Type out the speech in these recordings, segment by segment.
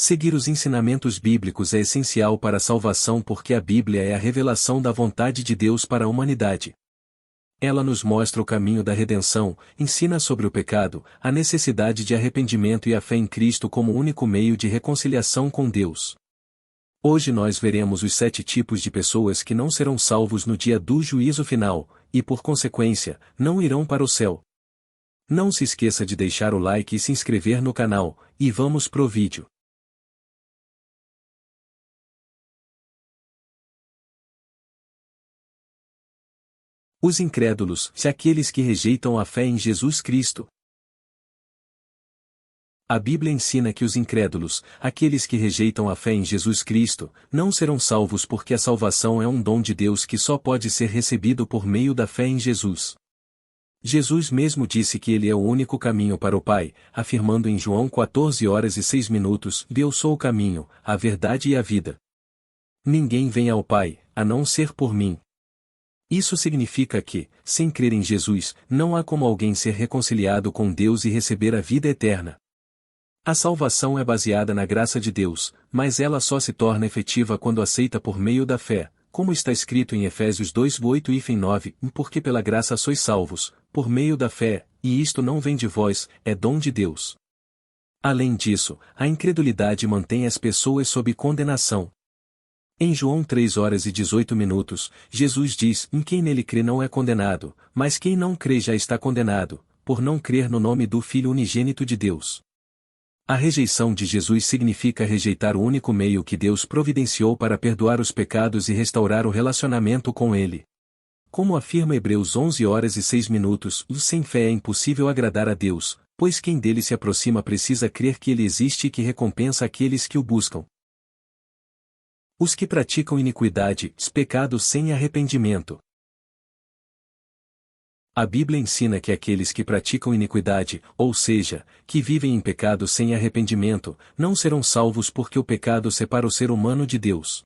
Seguir os ensinamentos bíblicos é essencial para a salvação porque a Bíblia é a revelação da vontade de Deus para a humanidade. Ela nos mostra o caminho da redenção, ensina sobre o pecado, a necessidade de arrependimento e a fé em Cristo como único meio de reconciliação com Deus. Hoje nós veremos os 7 tipos de pessoas que não serão salvos no dia do juízo final, e por consequência, não irão para o céu. Não se esqueça de deixar o like e se inscrever no canal, e vamos pro vídeo. Os incrédulos, se aqueles que rejeitam a fé em Jesus Cristo. A Bíblia ensina que os incrédulos, aqueles que rejeitam a fé em Jesus Cristo, não serão salvos porque a salvação é um dom de Deus que só pode ser recebido por meio da fé em Jesus. Jesus mesmo disse que Ele é o único caminho para o Pai, afirmando em João 14h06: Eu sou o caminho, a verdade e a vida. Ninguém vem ao Pai, a não ser por mim. Isso significa que, sem crer em Jesus, não há como alguém ser reconciliado com Deus e receber a vida eterna. A salvação é baseada na graça de Deus, mas ela só se torna efetiva quando aceita por meio da fé, como está escrito em Efésios 2:8-9, porque pela graça sois salvos, por meio da fé, e isto não vem de vós, é dom de Deus. Além disso, a incredulidade mantém as pessoas sob condenação. Em João 3h18, Jesus diz: Quem nele crê não é condenado, mas quem não crê já está condenado, por não crer no nome do Filho unigênito de Deus. A rejeição de Jesus significa rejeitar o único meio que Deus providenciou para perdoar os pecados e restaurar o relacionamento com Ele. Como afirma Hebreus 11h06, sem fé é impossível agradar a Deus, pois quem dele se aproxima precisa crer que Ele existe e que recompensa aqueles que o buscam. Os que praticam iniquidade, pecados sem arrependimento. A Bíblia ensina que aqueles que praticam iniquidade, ou seja, que vivem em pecado sem arrependimento, não serão salvos porque o pecado separa o ser humano de Deus.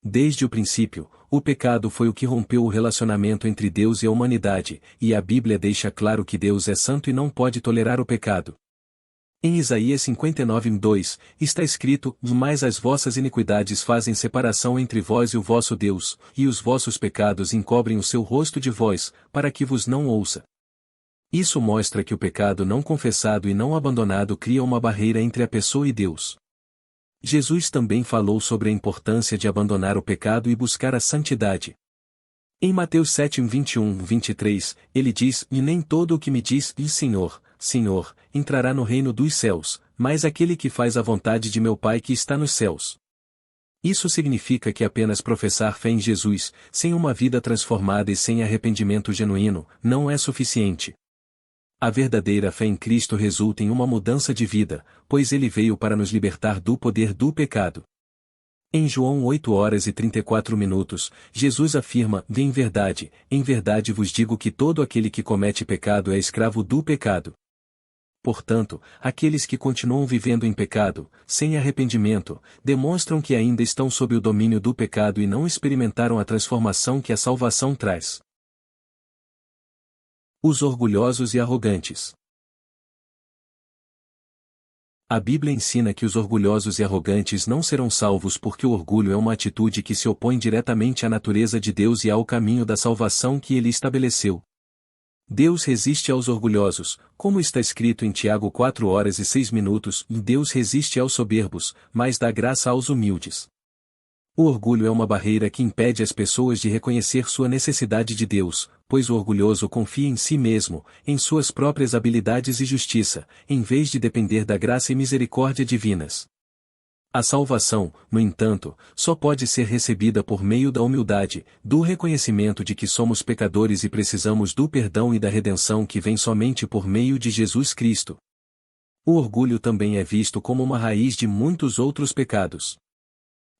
Desde o princípio, o pecado foi o que rompeu o relacionamento entre Deus e a humanidade, e a Bíblia deixa claro que Deus é santo e não pode tolerar o pecado. Em Isaías 59:2, está escrito: Mas as vossas iniquidades fazem separação entre vós e o vosso Deus, e os vossos pecados encobrem o seu rosto de vós, para que vos não ouça. Isso mostra que o pecado não confessado e não abandonado cria uma barreira entre a pessoa e Deus. Jesus também falou sobre a importância de abandonar o pecado e buscar a santidade. Em Mateus 7:21-23, ele diz: E nem todo o que me diz, Senhor, Senhor, entrará no reino dos céus, mas aquele que faz a vontade de meu Pai que está nos céus. Isso significa que apenas professar fé em Jesus, sem uma vida transformada e sem arrependimento genuíno, não é suficiente. A verdadeira fé em Cristo resulta em uma mudança de vida, pois Ele veio para nos libertar do poder do pecado. Em João 8h34, Jesus afirma: em verdade vos digo que todo aquele que comete pecado é escravo do pecado. Portanto, aqueles que continuam vivendo em pecado, sem arrependimento, demonstram que ainda estão sob o domínio do pecado e não experimentaram a transformação que a salvação traz. Os orgulhosos e arrogantes. A Bíblia ensina que os orgulhosos e arrogantes não serão salvos porque o orgulho é uma atitude que se opõe diretamente à natureza de Deus e ao caminho da salvação que Ele estabeleceu. Deus resiste aos orgulhosos, como está escrito em Tiago 4h06, Deus resiste aos soberbos, mas dá graça aos humildes. O orgulho é uma barreira que impede as pessoas de reconhecer sua necessidade de Deus, pois o orgulhoso confia em si mesmo, em suas próprias habilidades e justiça, em vez de depender da graça e misericórdia divinas. A salvação, no entanto, só pode ser recebida por meio da humildade, do reconhecimento de que somos pecadores e precisamos do perdão e da redenção que vem somente por meio de Jesus Cristo. O orgulho também é visto como uma raiz de muitos outros pecados.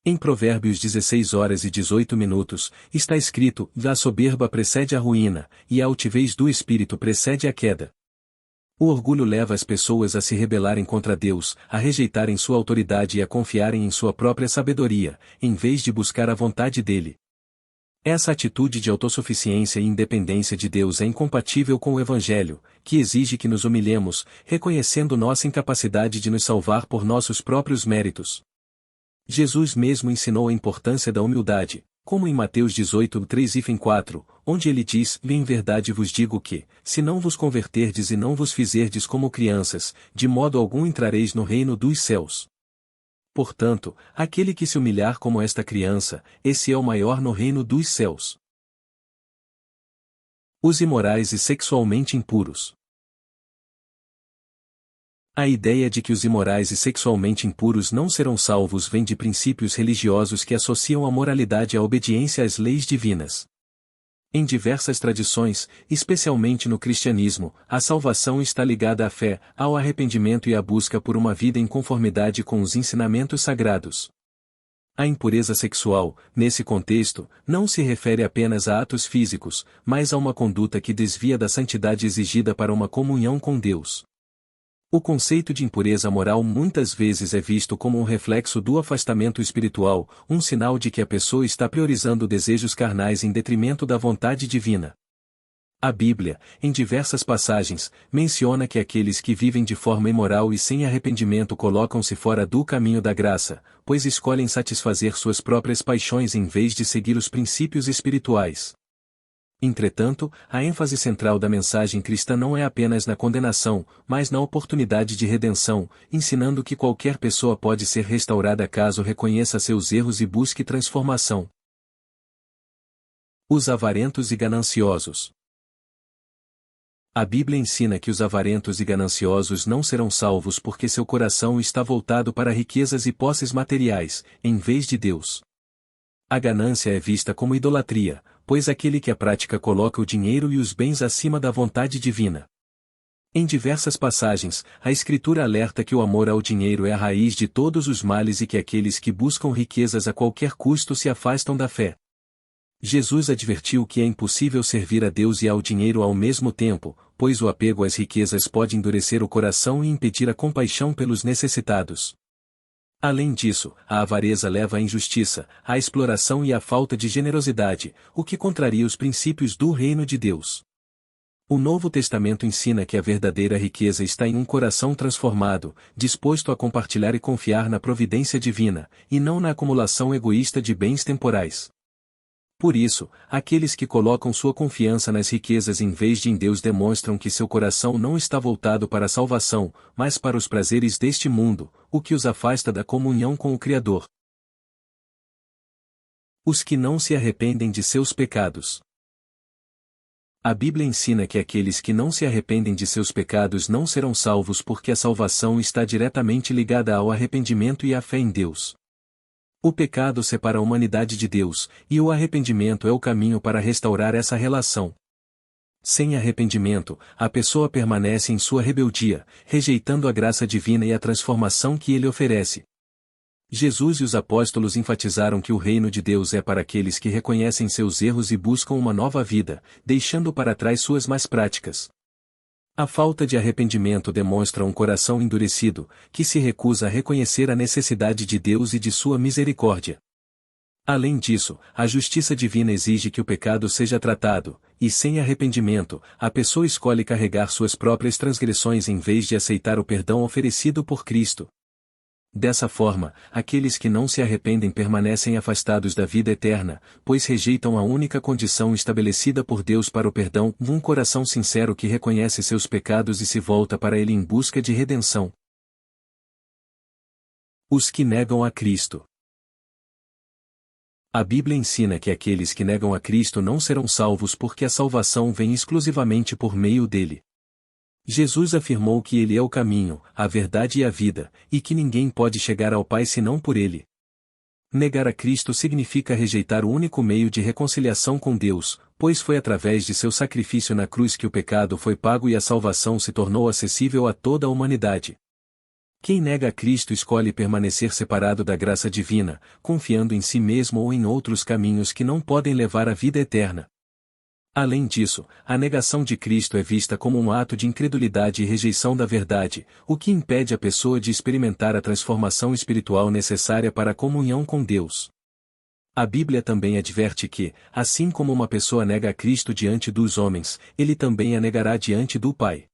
Em Provérbios 16h18, está escrito: a soberba precede a ruína, e a altivez do espírito precede a queda. O orgulho leva as pessoas a se rebelarem contra Deus, a rejeitarem sua autoridade e a confiarem em sua própria sabedoria, em vez de buscar a vontade dele. Essa atitude de autossuficiência e independência de Deus é incompatível com o Evangelho, que exige que nos humilhemos, reconhecendo nossa incapacidade de nos salvar por nossos próprios méritos. Jesus mesmo ensinou a importância da humildade, como em Mateus 18, 3 e 4, onde ele diz: em verdade vos digo que, se não vos converterdes e não vos fizerdes como crianças, de modo algum entrareis no reino dos céus. Portanto, aquele que se humilhar como esta criança, esse é o maior no reino dos céus. Os imorais e sexualmente impuros. A ideia de que os imorais e sexualmente impuros não serão salvos vem de princípios religiosos que associam a moralidade à obediência às leis divinas. Em diversas tradições, especialmente no cristianismo, a salvação está ligada à fé, ao arrependimento e à busca por uma vida em conformidade com os ensinamentos sagrados. A impureza sexual, nesse contexto, não se refere apenas a atos físicos, mas a uma conduta que desvia da santidade exigida para uma comunhão com Deus. O conceito de impureza moral muitas vezes é visto como um reflexo do afastamento espiritual, um sinal de que a pessoa está priorizando desejos carnais em detrimento da vontade divina. A Bíblia, em diversas passagens, menciona que aqueles que vivem de forma imoral e sem arrependimento colocam-se fora do caminho da graça, pois escolhem satisfazer suas próprias paixões em vez de seguir os princípios espirituais. Entretanto, a ênfase central da mensagem cristã não é apenas na condenação, mas na oportunidade de redenção, ensinando que qualquer pessoa pode ser restaurada caso reconheça seus erros e busque transformação. Os avarentos e gananciosos. A Bíblia ensina que os avarentos e gananciosos não serão salvos porque seu coração está voltado para riquezas e posses materiais, em vez de Deus. A ganância é vista como idolatria, pois aquele que a pratica coloca o dinheiro e os bens acima da vontade divina. Em diversas passagens, a Escritura alerta que o amor ao dinheiro é a raiz de todos os males e que aqueles que buscam riquezas a qualquer custo se afastam da fé. Jesus advertiu que é impossível servir a Deus e ao dinheiro ao mesmo tempo, pois o apego às riquezas pode endurecer o coração e impedir a compaixão pelos necessitados. Além disso, a avareza leva à injustiça, à exploração e à falta de generosidade, o que contraria os princípios do reino de Deus. O Novo Testamento ensina que a verdadeira riqueza está em um coração transformado, disposto a compartilhar e confiar na providência divina, e não na acumulação egoísta de bens temporais. Por isso, aqueles que colocam sua confiança nas riquezas em vez de em Deus demonstram que seu coração não está voltado para a salvação, mas para os prazeres deste mundo, o que os afasta da comunhão com o Criador. Os que não se arrependem de seus pecados. A Bíblia ensina que aqueles que não se arrependem de seus pecados não serão salvos porque a salvação está diretamente ligada ao arrependimento e à fé em Deus. O pecado separa a humanidade de Deus, e o arrependimento é o caminho para restaurar essa relação. Sem arrependimento, a pessoa permanece em sua rebeldia, rejeitando a graça divina e a transformação que ele oferece. Jesus e os apóstolos enfatizaram que o reino de Deus é para aqueles que reconhecem seus erros e buscam uma nova vida, deixando para trás suas más práticas. A falta de arrependimento demonstra um coração endurecido, que se recusa a reconhecer a necessidade de Deus e de sua misericórdia. Além disso, a justiça divina exige que o pecado seja tratado, e sem arrependimento, a pessoa escolhe carregar suas próprias transgressões em vez de aceitar o perdão oferecido por Cristo. Dessa forma, aqueles que não se arrependem permanecem afastados da vida eterna, pois rejeitam a única condição estabelecida por Deus para o perdão, um coração sincero que reconhece seus pecados e se volta para Ele em busca de redenção. Os que negam a Cristo. A Bíblia ensina que aqueles que negam a Cristo não serão salvos porque a salvação vem exclusivamente por meio dele. Jesus afirmou que ele é o caminho, a verdade e a vida, e que ninguém pode chegar ao Pai senão por ele. Negar a Cristo significa rejeitar o único meio de reconciliação com Deus, pois foi através de seu sacrifício na cruz que o pecado foi pago e a salvação se tornou acessível a toda a humanidade. Quem nega a Cristo escolhe permanecer separado da graça divina, confiando em si mesmo ou em outros caminhos que não podem levar à vida eterna. Além disso, a negação de Cristo é vista como um ato de incredulidade e rejeição da verdade, o que impede a pessoa de experimentar a transformação espiritual necessária para a comunhão com Deus. A Bíblia também adverte que, assim como uma pessoa nega a Cristo diante dos homens, ele também a negará diante do Pai.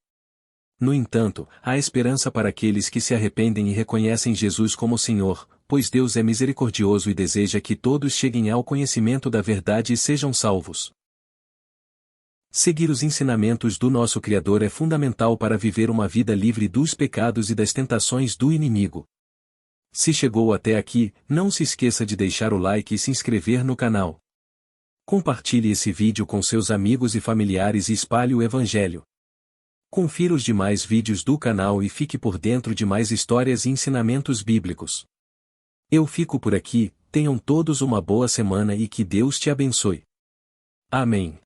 No entanto, há esperança para aqueles que se arrependem e reconhecem Jesus como Senhor, pois Deus é misericordioso e deseja que todos cheguem ao conhecimento da verdade e sejam salvos. Seguir os ensinamentos do nosso Criador é fundamental para viver uma vida livre dos pecados e das tentações do inimigo. Se chegou até aqui, não se esqueça de deixar o like e se inscrever no canal. Compartilhe esse vídeo com seus amigos e familiares e espalhe o Evangelho. Confira os demais vídeos do canal e fique por dentro de mais histórias e ensinamentos bíblicos. Eu fico por aqui, tenham todos uma boa semana e que Deus te abençoe. Amém.